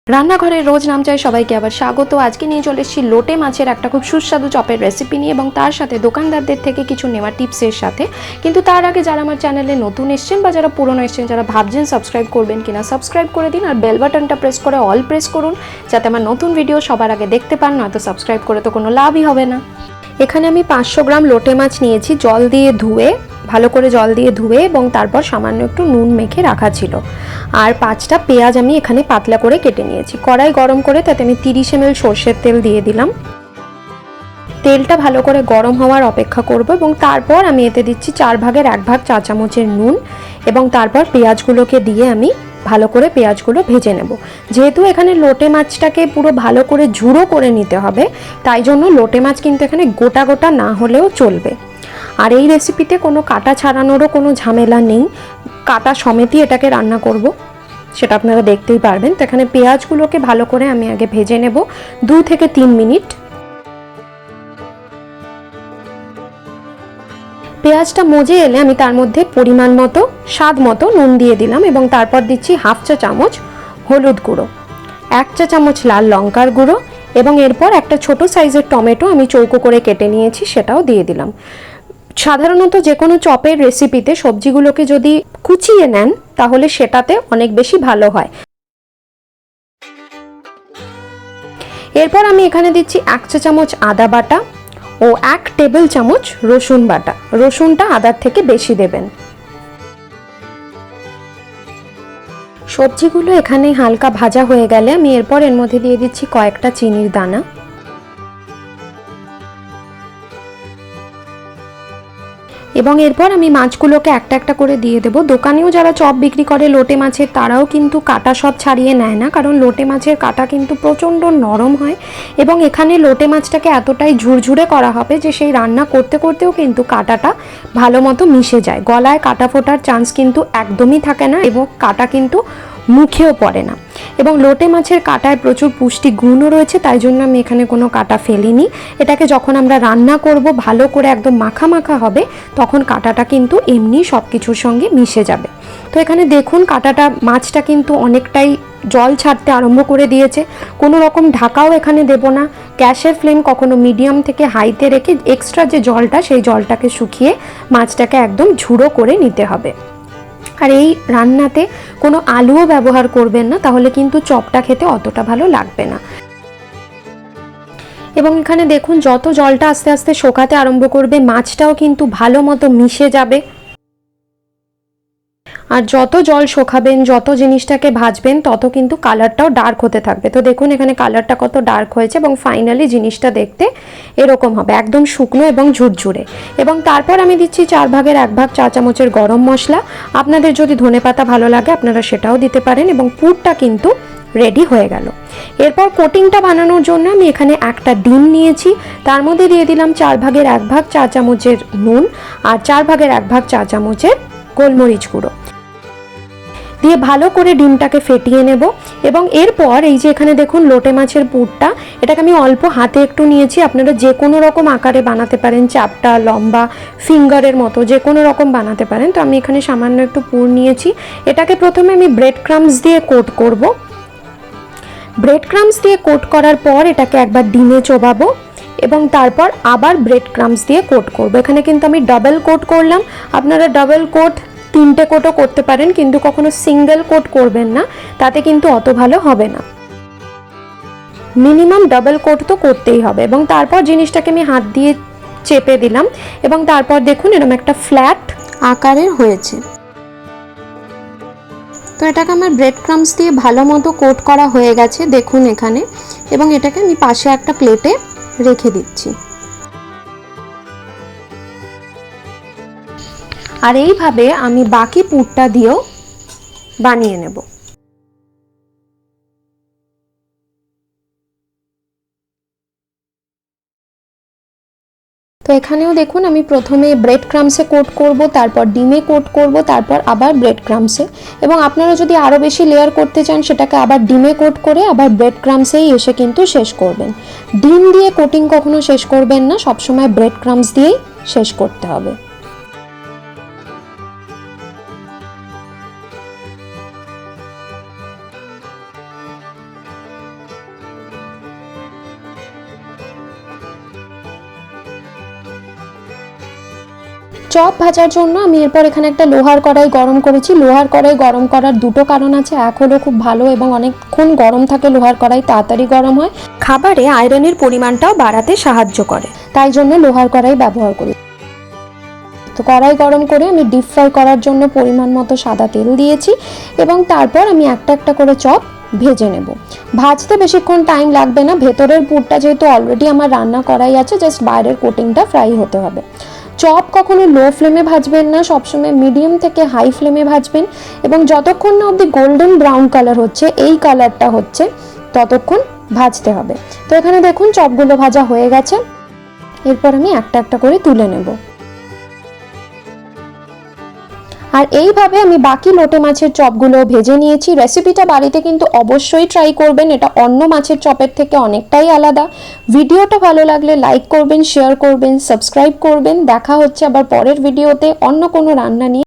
রান্নাঘরে রোজ নাম চাই সবাইকে আবার স্বাগত। আজকে নিয়ে চলে এসেছি লোটে মাছের একটা খুব সুস্বাদু চপের রেসিপি নিয়ে এবং তার সাথে দোকানদারদের থেকে কিছু নেওয়া টিপসের সাথে। কিন্তু তার আগে যারা আমার চ্যানেলে নতুন এসেছেন বা যারা পুরনো এসেছেন, যারা ভাবছেন সাবস্ক্রাইব করবেন কিনা, সাবস্ক্রাইব করে দিন আর বেল বাটনটা প্রেস করে অল প্রেস করুন, যাতে আমার নতুন ভিডিও সবার আগে দেখতে পান। নয়তো সাবস্ক্রাইব করে তো কোনো লাভই হবে না। এখানে আমি 500 গ্রাম লোটে মাছ নিয়েছি, জল দিয়ে ধুয়ে, ভালো করে জল দিয়ে ধুয়ে এবং তারপর সামান্য একটু নুন মেখে রাখা ছিল। আর 5টা পেঁয়াজ আমি এখানে পাতলা করে কেটে নিয়েছি। কড়াই গরম করে তাতে আমি 30 ml সর্ষের তেল দিয়ে দিলাম। তেলটা ভালো করে গরম হওয়ার অপেক্ষা করব এবং তারপর আমি এতে দিচ্ছি 4 ভাগের 1 ভাগ চা চামচের নুন এবং তারপর পেঁয়াজগুলোকে দিয়ে আমি ভালো করে পেঁয়াজগুলো ভেজে নেব। যেহেতু এখানে লোটে মাছটাকে পুরো ভালো করে ঝুড়ো করে নিতে হবে, তাই জন্য লোটে মাছ কিন্তু এখানে গোটা গোটা না হলেও চলবে। আর এই রেসিপিতে কোনো কাটা ছাড়ানোরও কোনো ঝামেলা নেই, কাটা সমেতই এটাকে রান্না করব, সেটা আপনারা দেখতেই পারবেন। তো এখানে পেঁয়াজগুলোকে ভালো করে আমি আগে ভেজে নেব 2 থেকে 3 মিনিট। পেঁয়াজটা মজে এলে আমি তার মধ্যে পরিমাণ মতো স্বাদ মতো নুন দিয়ে দিলাম এবং তারপর দিচ্ছি 1/2 চা চামচ হলুদ গুঁড়ো, 1 চা চামচ লাল লঙ্কার গুঁড়ো এবং এরপর একটা ছোট সাইজের টমেটো আমি চৌকো করে কেটে নিয়েছি, সেটাও দিয়ে দিলাম। সাধারণত যে কোনো চপের রেসিপিতে সবজিগুলোকে যদি কুচিয়ে নেন তাহলে সেটাতে অনেক বেশি ভালো হয়। এরপর আমি এখানে দিচ্ছি 1 চা চামচ আদা বাটা ও 1 টেবিল চামচ রসুন বাটা। রসুনটা আদার থেকে বেশি দেবেন। সবজিগুলো এখানে হালকা ভাজা হয়ে গেলে আমি এরপর এর মধ্যে দিয়ে দিচ্ছি কয়েকটা চিনির দানা এবং এরপর আমি মাছগুলোকে একটা একটা করে দিয়ে দেবো। দোকানেও যারা চপ বিক্রি করে লোটে মাছের, তারাও কিন্তু কাটা সব ছাড়িয়ে নেয় না, কারণ লোটে মাছের কাটা কিন্তু প্রচণ্ড নরম হয় এবং এখানে লোটে মাছটাকে এতটাই ঝুরঝুরে করা হবে যে সেই রান্না করতে করতেও কিন্তু কাটাটা ভালো মতো মিশে যায়। গলায় কাটা ফোটার চান্স কিন্তু একদমই থাকে না এবং কাটা কিন্তু মুখেও পড়ে না। এবং লোটে মাছের কাটায় প্রচুর পুষ্টি গুণও রয়েছে, তাই জন্য আমি এখানে কোনো কাটা ফেলিনি। এটাকে যখন আমরা রান্না করব, ভালো করে একদম মাখা মাখা হবে, তখন কাটাটা কিন্তু এমনি সব কিছুর সঙ্গে মিশে যাবে। তো এখানে দেখুন কাটাটা, মাছটা কিন্তু অনেকটাই জল ছাড়তে আরম্ভ করে দিয়েছে। কোনো রকম ঢাকাও এখানে দেব না। গ্যাসের ফ্লেম কখনো মিডিয়াম থেকে হাইতে রেখে এক্সট্রা যে জলটা, সেই জলটাকে শুকিয়ে মাছটাকে একদম ঝুড়ো করে নিতে হবে। আর এই রান্নাতে কোনো আলুও ব্যবহার করবেন না, তাহলে কিন্তু চপটা খেতে অতটা ভালো লাগবে না। এবং এখানে দেখুন যত জলটা আস্তে আস্তে শুকাতে আরম্ভ করবে, মাছটাও কিন্তু ভালো মতো মিশে যাবে। আর যত জল শোকাবেন, যত জিনিসটাকে ভাজবেন, তত কিন্তু কালারটাও ডার্ক হতে থাকবে। তো দেখুন এখানে কালারটা কত ডার্ক হয়েছে এবং ফাইনালি জিনিসটা দেখতে এরকম হবে, একদম শুকনো এবং ঝুরঝুরে। এবং তারপর আমি দিচ্ছি 4 ভাগের 1 ভাগ চা চামচের গরম মশলা। আপনাদের যদি ধনেপাতা ভালো লাগে আপনারা সেটাও দিতে পারেন এবং পুরটা কিন্তু রেডি হয়ে গেল। এরপর কোটিংটা বানানোর জন্য আমি এখানে একটা ডিম নিয়েছি, তার মধ্যে দিয়ে দিলাম 4 ভাগের 1 ভাগ চা চামচের নুন আর 4 ভাগের 1 ভাগ চা চামচের গোলমরিচ গুঁড়ো দিয়ে ভালো করে ডিমটাকে ফেটিয়ে নেব। এবং এরপর এই যে এখানে দেখুন লোটে মাছের পুরটা, এটাকে আমি অল্প হাতে একটু নিয়েছি। আপনারা যে কোনো রকম আকারে বানাতে পারেন, চাপটা, লম্বা, ফিঙ্গারের মতো যে কোনো রকম বানাতে পারেন। তো আমি এখানে সামান্য একটু পুর নিয়েছি। এটাকে প্রথমে আমি ব্রেড ক্রাম্বস দিয়ে কোট করব। ব্রেড ক্রাম্বস দিয়ে কোট করার পর এটাকে একবার ডিমে চোবাবো এবং তারপর আবার ব্রেড ক্রাম্বস দিয়ে কোট করব। এখানে কিন্তু আমি ডাবল কোট করলাম। আপনারা ডাবল কোট 3টে কোটও করতে পারেন, কিন্তু কখনো সিঙ্গেল কোট করবেন না, তাতে কিন্তু অত ভালো হবে না। মিনিমাম ডাবল কোট তো করতেই হবে। এবং তারপর জিনিসটাকে আমি হাত দিয়ে চেপে দিলাম এবং তারপর দেখুন এরকম একটা ফ্ল্যাট আকারের হয়েছে। তো এটাকে আমার ব্রেড ক্রাম্বস দিয়ে ভালো মতো কোট করা হয়ে গেছে দেখুন এখানে। এবং এটাকে আমি পাশে একটা প্লেটে রেখে দিচ্ছি। আর এইভাবে আমি বাকি পুরটা দিয়েও বানিয়ে নেব। তো এখানেও দেখুন আমি প্রথমে ব্রেড ক্রাম্বসে কোট করব, তারপর ডিমে কোট করব, তারপর আবার ব্রেড ক্রাম্বসে। এবং আপনারা যদি আরও বেশি লেয়ার করতে চান, সেটাকে আবার ডিমে কোট করে আবার ব্রেড ক্রাম্বসেই এসে কিন্তু শেষ করবেন। ডিম দিয়ে কোটিং কখনো শেষ করবেন না, সবসময় ব্রেড ক্রাম্বস দিয়েই শেষ করতে হবে। চপ ভাজার জন্য আমি এরপর এখানে একটা লোহার কড়াই গরম করেছি। লোহার কড়াই গরম করার দুটো কারণ আছে। এক হলো খুব ভালো এবং অনেকক্ষণ গরম থাকে লোহার কড়াই, তাড়াতাড়ি গরম হয়, খাবারে আয়রনের পরিমাণটাও বাড়াতে সাহায্য করে, তাই জন্য লোহার কড়াই ব্যবহার করি। তো কড়াই গরম করে আমি ডিপ ফ্রাই করার জন্য পরিমাণ মতো সাদা তেল দিয়েছি এবং তারপর আমি একটা একটা করে চপ ভেজে নেব। ভাজতে বেশিক্ষণ টাইম লাগবে না, ভেতরের পুরটা যেহেতু অলরেডি আমার রান্না করাই আছে, জাস্ট বাইরের কোটিংটা ফ্রাই হতে হবে। চপ কখনো লো ফ্লেমে ভাজবেন না, সবসময় মিডিয়াম থেকে হাই ফ্লেমে ভাজবেন এবং যতক্ষণ না অবধি গোল্ডেন ব্রাউন কালার হচ্ছে, এই কালারটা হচ্ছে, ততক্ষণ ভাজতে হবে। তো এখানে দেখুন চপগুলো ভাজা হয়ে গেছে। এরপর আমি একটা একটা করে তুলে নেব। আর এইভাবে আমি বাকি লোটে মাছের চপগুলো ভেজে নিয়েছি। রেসিপিটা বাড়িতে কিন্তু অবশ্যই ট্রাই করবেন, এটা অন্য মাছের চপের থেকে অনেকটাই আলাদা। ভিডিওটা ভালো লাগলে লাইক করবেন, শেয়ার করবেন, সাবস্ক্রাইব করবেন। দেখা হচ্ছে আবার পরের ভিডিওতে অন্য কোনো রান্না নিয়ে।